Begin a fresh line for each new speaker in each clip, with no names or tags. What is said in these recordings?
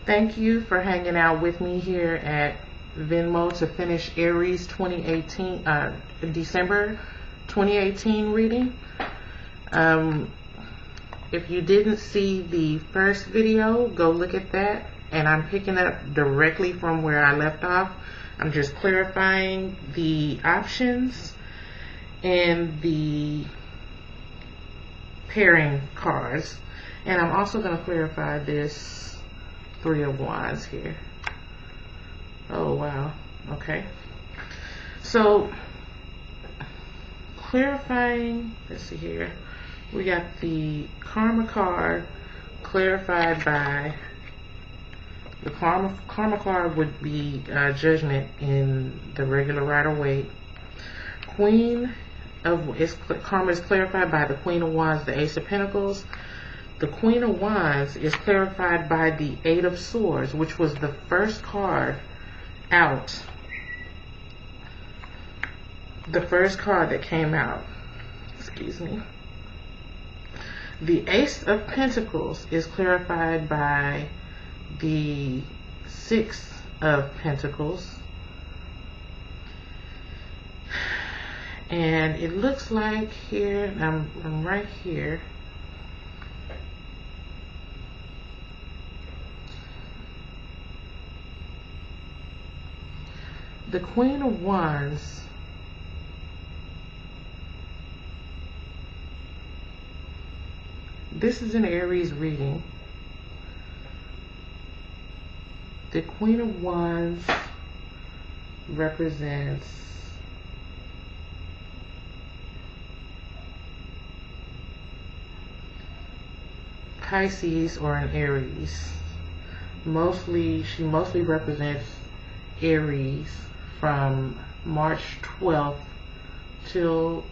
Thank you for hanging out with me here at Venmo to finish Aries 2018, December 2018 reading. If you didn't see the first video, go look at that. And I'm picking up directly from where I left off. I'm just clarifying the options and the pairing cards. And I'm also going to clarify this Three of Wands here. Oh, wow. Okay. So, clarifying, let's see here. We got the Karma card clarified by, the Karma card would be Judgment in the regular Rider-Waite. Karma is clarified by the Queen of Wands, the Ace of Pentacles. The Queen of Wands is clarified by the Eight of Swords, which was the first card out. The first card that came out. Excuse me. The Ace of Pentacles is clarified by the Six of Pentacles. And it looks like here, I'm right here. The Queen of Wands this is an Aries reading. The Queen of Wands represents Pisces or an Aries. She mostly represents Aries from March 12th till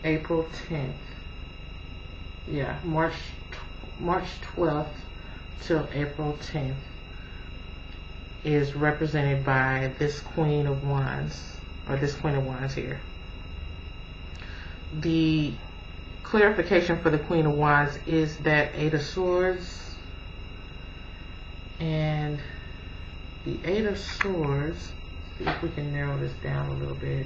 April 10th. Yeah, March 12th till April 10th is represented by this Queen of Wands, or this Queen of Wands here. The clarification for the Queen of Wands is that Eight of Swords, and the Eight of Swords, see if we can narrow this down a little bit.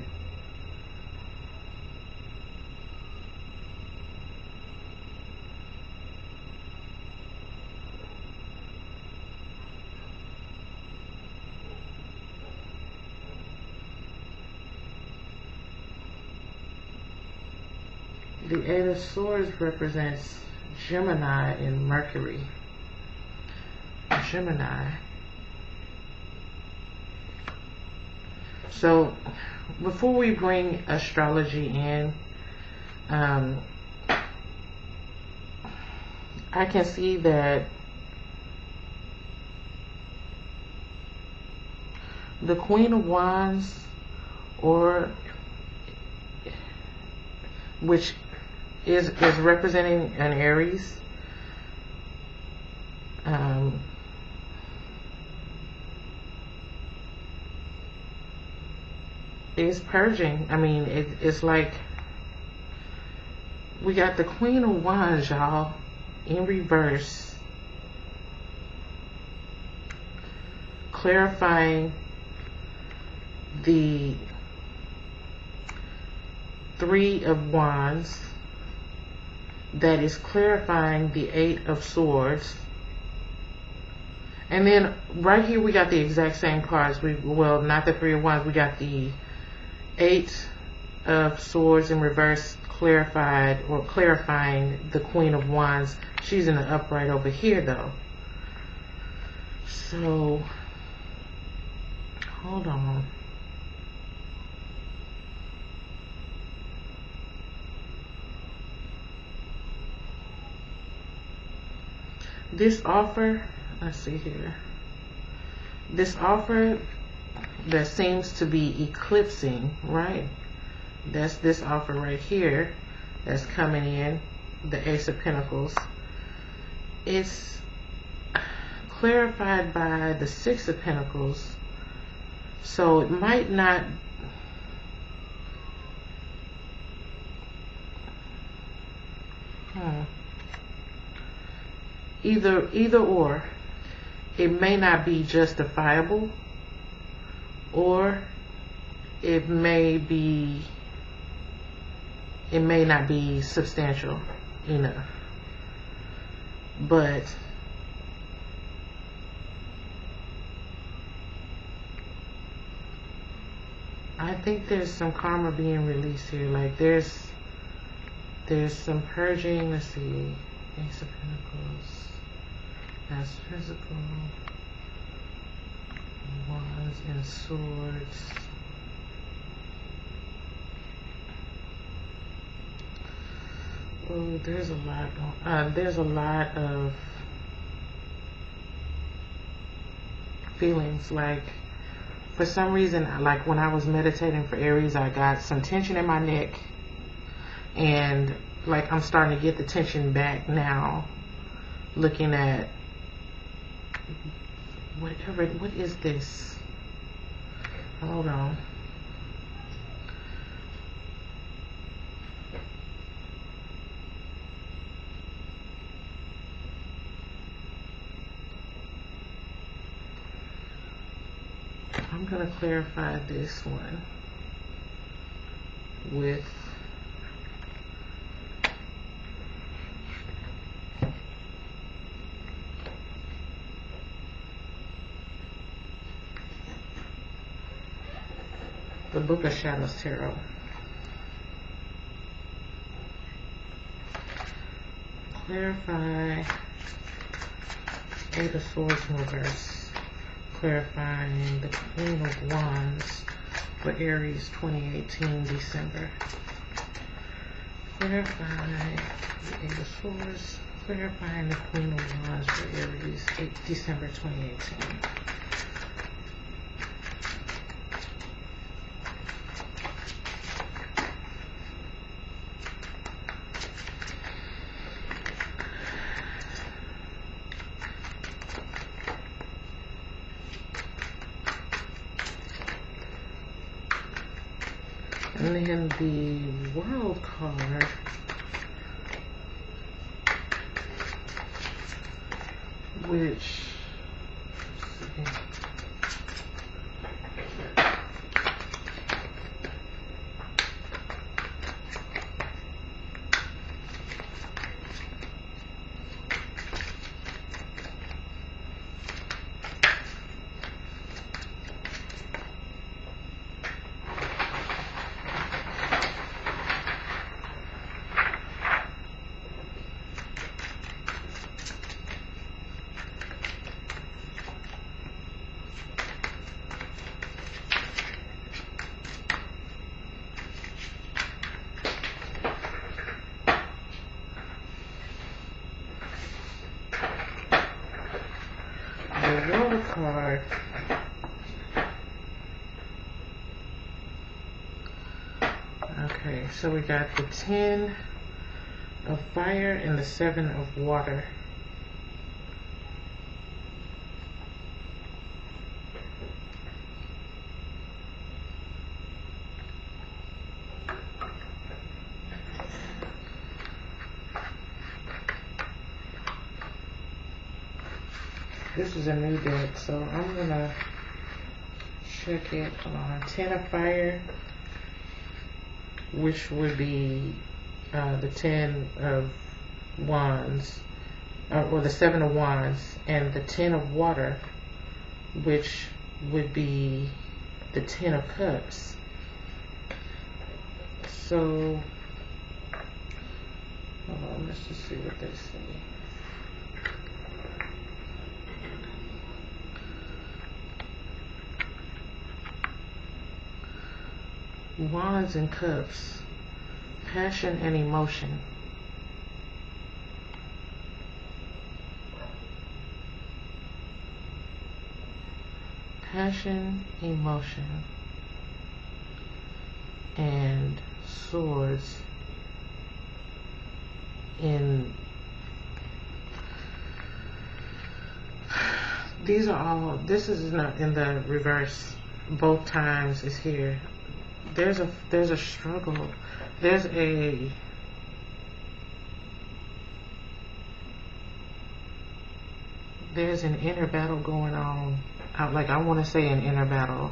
The Eight of Swords represents Gemini and Mercury. Gemini. So, before we bring astrology in, I can see that the Queen of Wands, or which is representing an Aries, is purging. I mean, it's like we got the Queen of Wands, y'all, in reverse, clarifying the Three of Wands, that is clarifying the Eight of Swords. And then right here we got the exact same cards. Well, not the Three of Wands, we got the Eight of Swords in reverse, clarified, or clarifying the Queen of Wands. She's in the upright over here though. So hold on. This offer, let's see here. This offer that seems to be eclipsing, right? That's this offer right here that's coming in, the Ace of Pentacles. It's clarified by the Six of Pentacles. So it might not either or. it may not be justifiable, or it may not be substantial enough. But I think there's some karma being released here. Like there's some purging. Let's see. Ace of Pentacles. That's physical. Wands and Swords. Oh, there's a lot of feelings. Like for some reason, like when I was meditating for Aries, I got some tension in my neck, and like I'm starting to get the tension back now, looking at whatever. What is this? Hold on. I'm going to clarify this one with the Book of Shadows Tarot. Clarify Eight of Swords in reverse. Clarifying the Queen of Wands for Aries 2018 December. Clarify the Eight of Swords. Clarifying the Queen of Wands for Aries December 2018. And then the World card which, let's see. Card. Okay, so we got the 10 of fire and the 7 of water. This is a new deck, so I'm gonna check it. Hold on. 10 of fire, which would be the 10 of wands, or the 7 of wands, and the 10 of water, which would be the 10 of cups. So, hold on, let's just see what they say. Wands and cups, passion and emotion. Passion, emotion, and swords in these are all, this is not in the reverse, both times is here. There's a struggle. There's there's an inner battle going on. Like, I want to say an inner battle.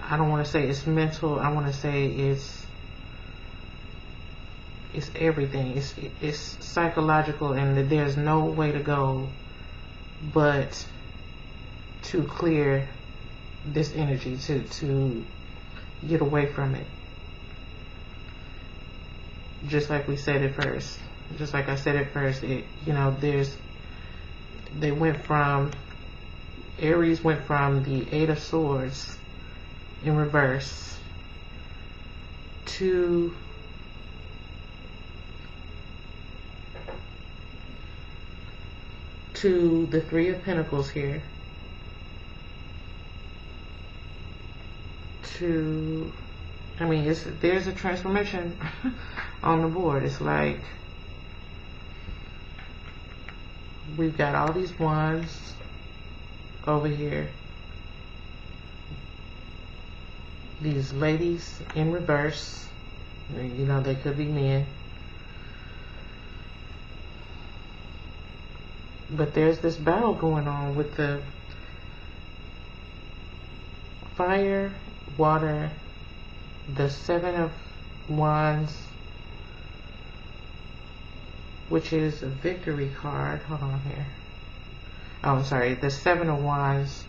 I don't want to say it's mental. I want to say it's everything. It's psychological, and that there's no way to go but to clear this energy, to get away from it. Just like we said at first. Just like I said at first, Aries went from the Eight of Swords in reverse to the Three of Pentacles here, there's a transformation on the board. It's like we've got all these wands over here, these ladies in reverse, they could be men, but there's this battle going on with the fire, water, the Seven of Wands, which is a victory card. Hold on here. Oh, I'm sorry. The Seven of Wands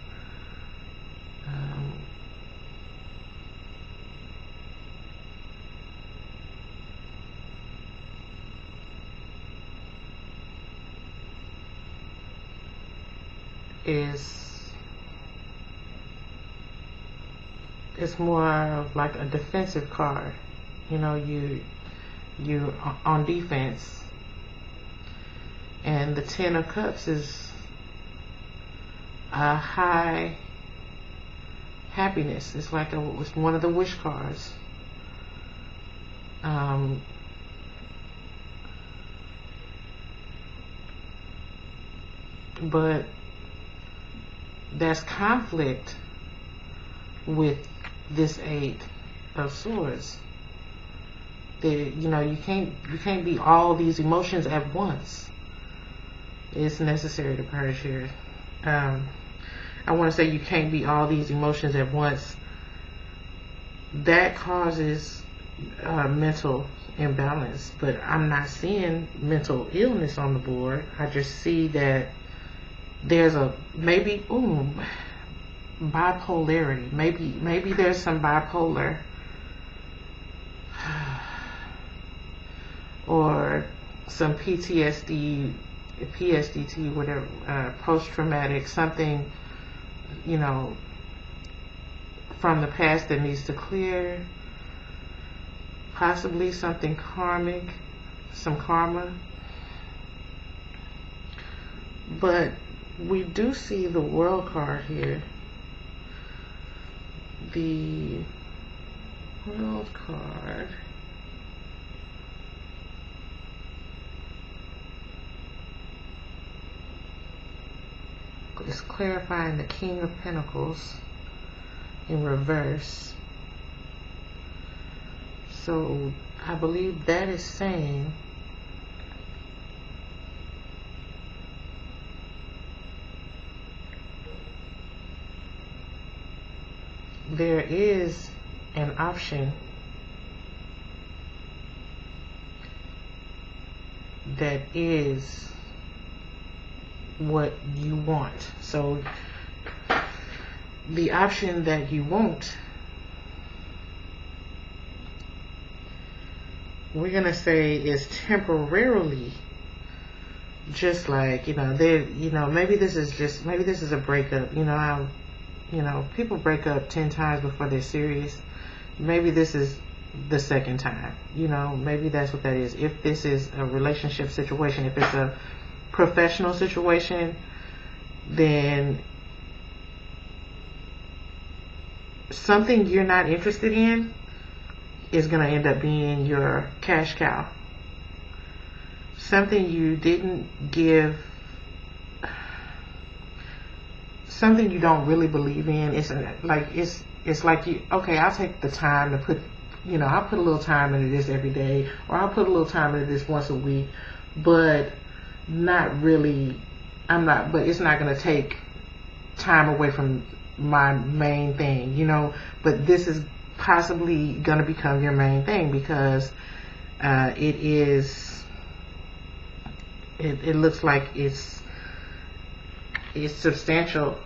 it's more of like a defensive card. You on defense. And the Ten of Cups is a high happiness. It's like it's one of the wish cards. But there's conflict with this Eight of Swords. You can't be all these emotions at once. It's necessary to purge here. I want to say you can't be all these emotions at once. That causes mental imbalance, but I'm not seeing mental illness on the board. I just see that there's maybe bipolarity. Maybe there's some bipolar or some PTSD, PSDT, whatever, post-traumatic, something, from the past that needs to clear. Possibly something karmic, some karma. But we do see the World card here. The World card is clarifying the King of Pentacles in reverse. So I believe that is saying there is an option that is what you want. So the option that you want, we're gonna say, is temporarily, just like, maybe this is a breakup. People break up 10 times before they're serious. Maybe this is the second time. Maybe that's what that is. If this is a relationship situation, if it's a professional situation, then something you're not interested in is going to end up being your cash cow. Something you didn't give, something you don't really believe in. It's like you, okay, I'll take the time to put, I'll put a little time into this every day, or I'll put a little time into this once a week, but not really but it's not going to take time away from my main thing, you know. But this is possibly going to become your main thing because it looks like it's substantial,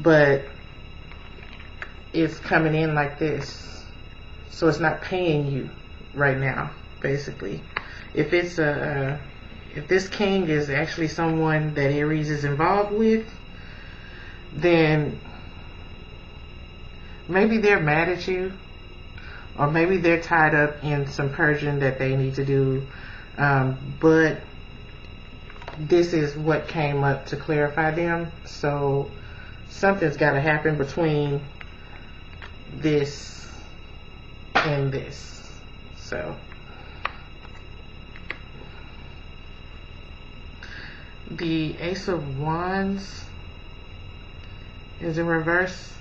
but it's coming in like this, so it's not paying you right now. Basically, if it's if this king is actually someone that Aries is involved with, then maybe they're mad at you, or maybe they're tied up in some purging that they need to do. But this is what came up to clarify them. So something's got to happen between this and this. So the Ace of Wands is in reverse.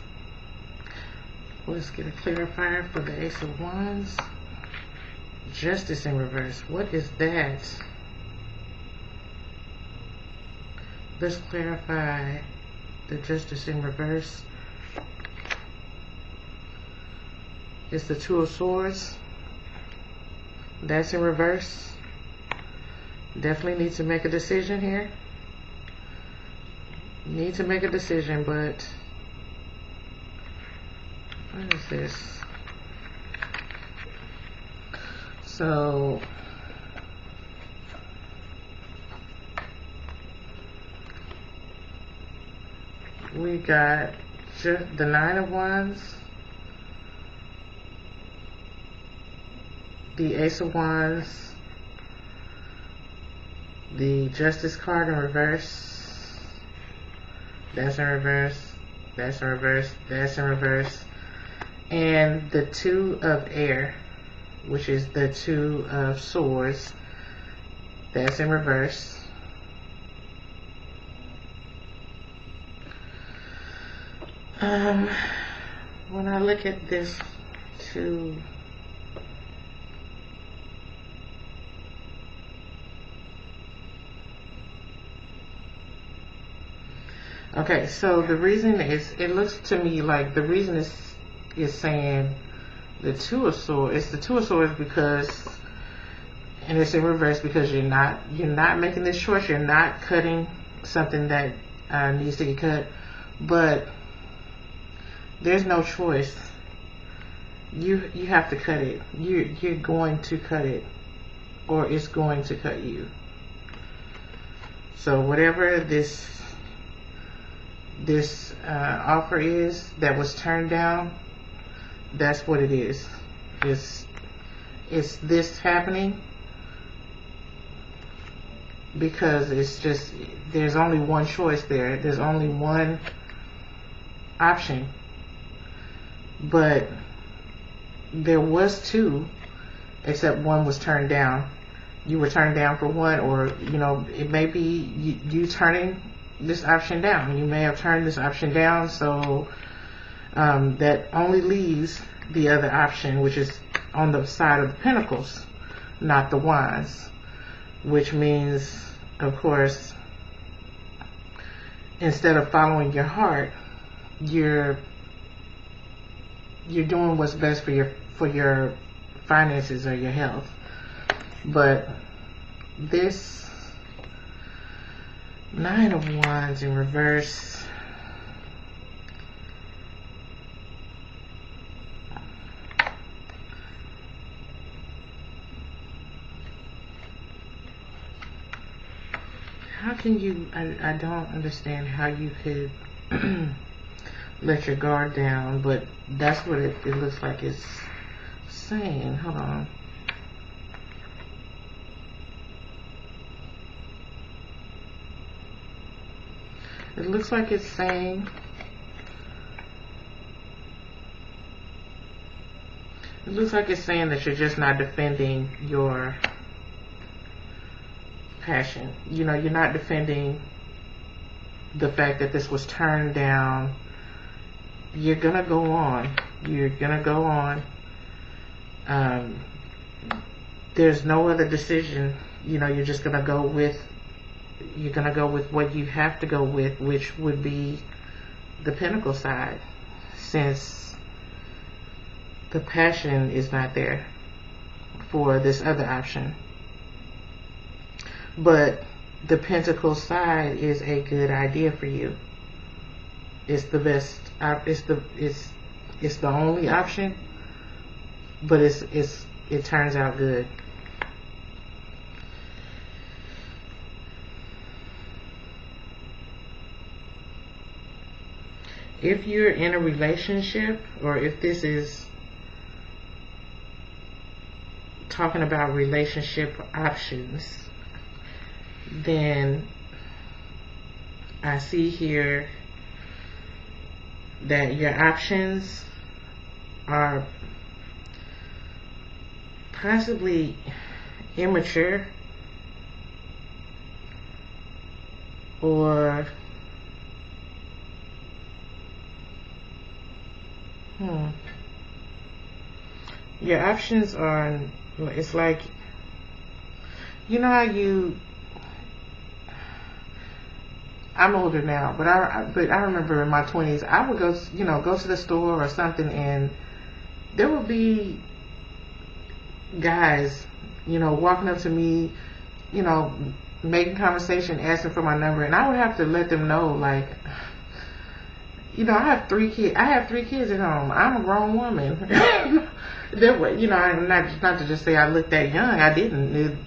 Let's get a clarifier for the Ace of Wands. Justice in reverse. What is that? Let's clarify the Justice in reverse. It's the Two of Swords. That's in reverse. Definitely need to make a decision here. Need to make a decision, but what is this? So we got the Nine of Wands, the Ace of Wands, the Justice card in reverse. That's in reverse. That's in reverse. That's in reverse. And the Two of Air, which is the Two of Swords. That's in reverse. When I look at this two, okay, so the reason is, it looks to me like the reason is saying the Two of Swords. It's the Two of Swords because, and it's in reverse because you're not making this choice. You're not cutting something that needs to get cut, but there's no choice. You have to cut it. You're going to cut it, or it's going to cut you. So whatever this offer is that was turned down, that's what it is. It's this happening because it's just, there's only one choice there. There's only one option. But there was two, except one was turned down. You were turned down for one, or it may be you turning this option down. You may have turned this option down, so that only leaves the other option, which is on the side of the Pentacles, not the Wands, which means, of course, instead of following your heart, you're doing what's best for your finances or your health. But this Nine of Wands in reverse, how can you, I don't understand how you could let your guard down, but that's what it looks like it's saying. Hold on. It looks like it's saying, that you're just not defending your passion. You're not defending the fact that this was turned down. You're gonna go on. You're gonna go on. There's no other decision. You're just gonna go with you're going to go with what you have to go with, which would be the Pentacle side, since the passion is not there for this other option. But the Pentacle side is a good idea for you. It's the best. It's the only option, but it turns out good. If you're in a relationship, or if this is talking about relationship options, then I see here that your options are possibly immature, or your options are, it's like, you know how I'm older now, but I remember in my 20s, I would go to the store or something, and there would be guys, walking up to me, making conversation, asking for my number, and I would have to let them know, like, I have 3 kids. I have 3 kids at home. I'm a grown woman. There were, not to just say I looked that young. I didn't.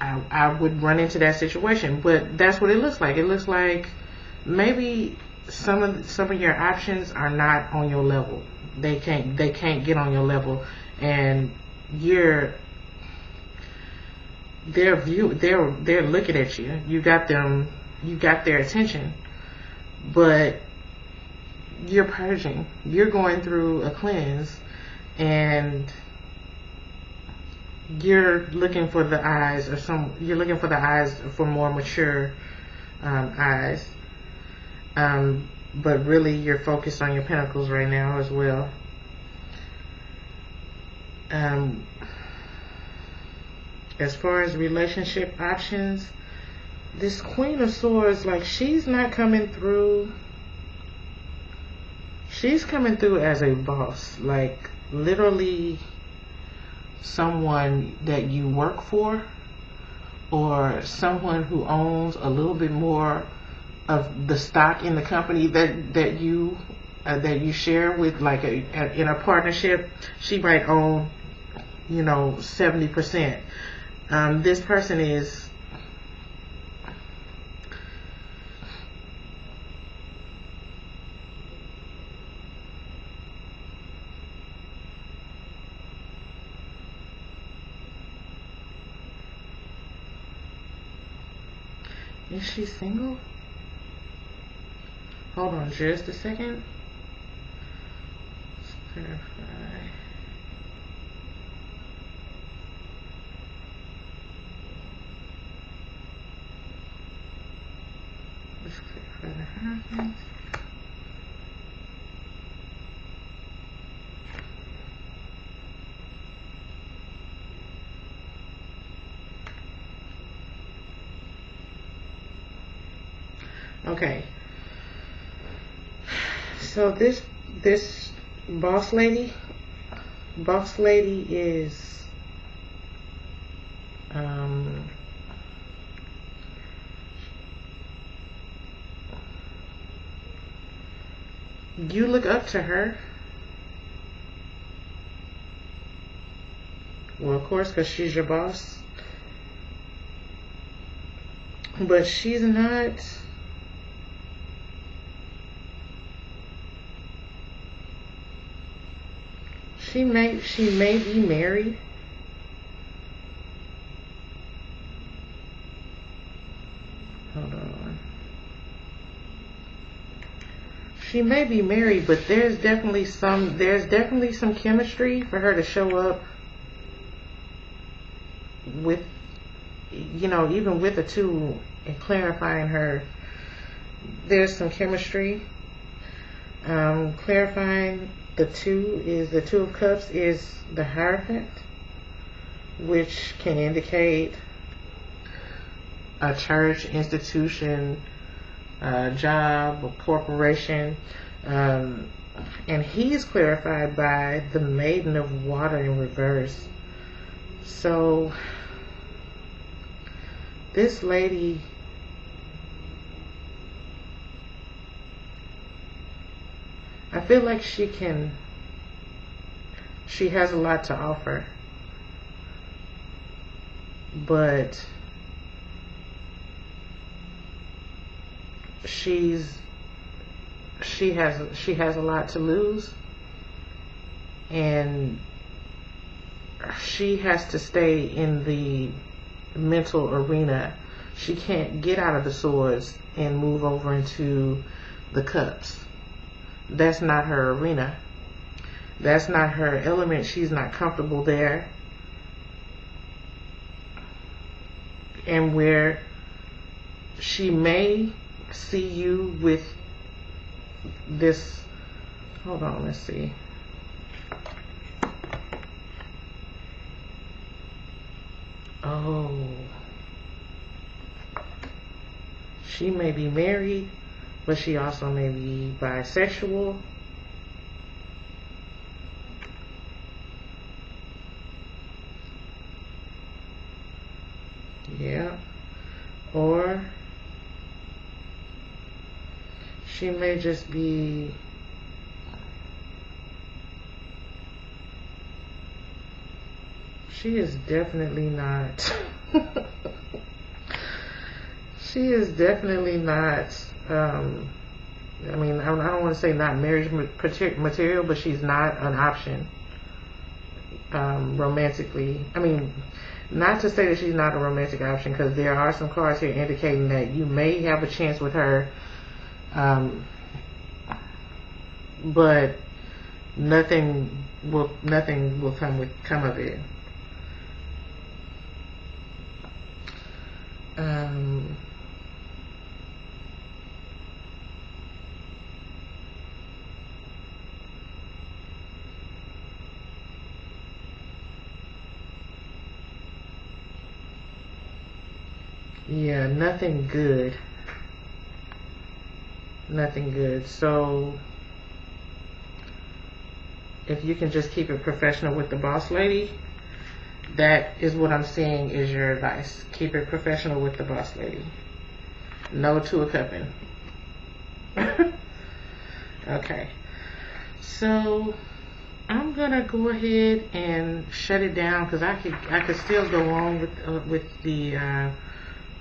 I would run into that situation, but that's what it looks like. It looks like maybe some of your options are not on your level. They can't get on your level, and they're looking at you. You got their attention, but you're purging. You're going through a cleanse, and you're looking for the eyes for more mature eyes. But really you're focused on your pentacles right now as well. As far as relationship options, this Queen of Swords, like, she's not coming through. She's coming through as a boss, like literally someone that you work for, or someone who owns a little bit more of the stock in the company that you share with, like in a partnership. She might own 70%. This person is she single? Hold on just a second. Let's clarify. Let's clarify the husband. Okay, so this boss lady is you look up to her. Well, of course, because she's your boss, but she's not. She may be married. Hold on. She may be married, but there's definitely some chemistry for her to show up with, even with a 2 and clarifying her. There's some chemistry. Clarifying the 2 of Cups is the Hierophant, which can indicate a church, institution, job, or corporation. And he's clarified by the Maiden of Water in reverse. So this lady, I feel like she has a lot to offer, but she has a lot to lose, and she has to stay in the mental arena. She can't get out of the swords and move over into the cups. That's not her arena. That's not her element. She's not comfortable there. And where she may see you with this, hold on, let's see. Oh, she may be married, but she also may be bisexual. Yeah. Or she may just be she is definitely not she is definitely not I mean, I don't want to say not marriage material, but she's not an option romantically. I mean, not to say that she's not a romantic option, because there are some cards here indicating that you may have a chance with her, but nothing will come of it. Yeah, nothing good. Nothing good. So if you can just keep it professional with the boss lady, that is what I'm seeing is your advice. Keep it professional with the boss lady. No to a cupping. Okay. So I'm gonna go ahead and shut it down, because I could still go on with the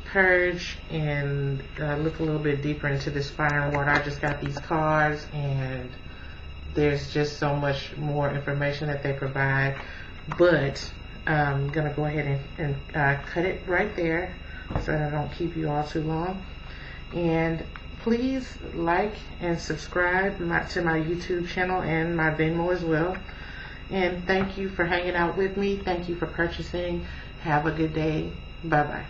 purge and look a little bit deeper into this fire and water. I just got these cards, and there's just so much more information that they provide, but I'm gonna go ahead and cut it right there so that I don't keep you all too long. And please like and subscribe to my YouTube channel and my Venmo as well. And thank you for hanging out with me. Thank you for purchasing. Have a good day. Bye bye.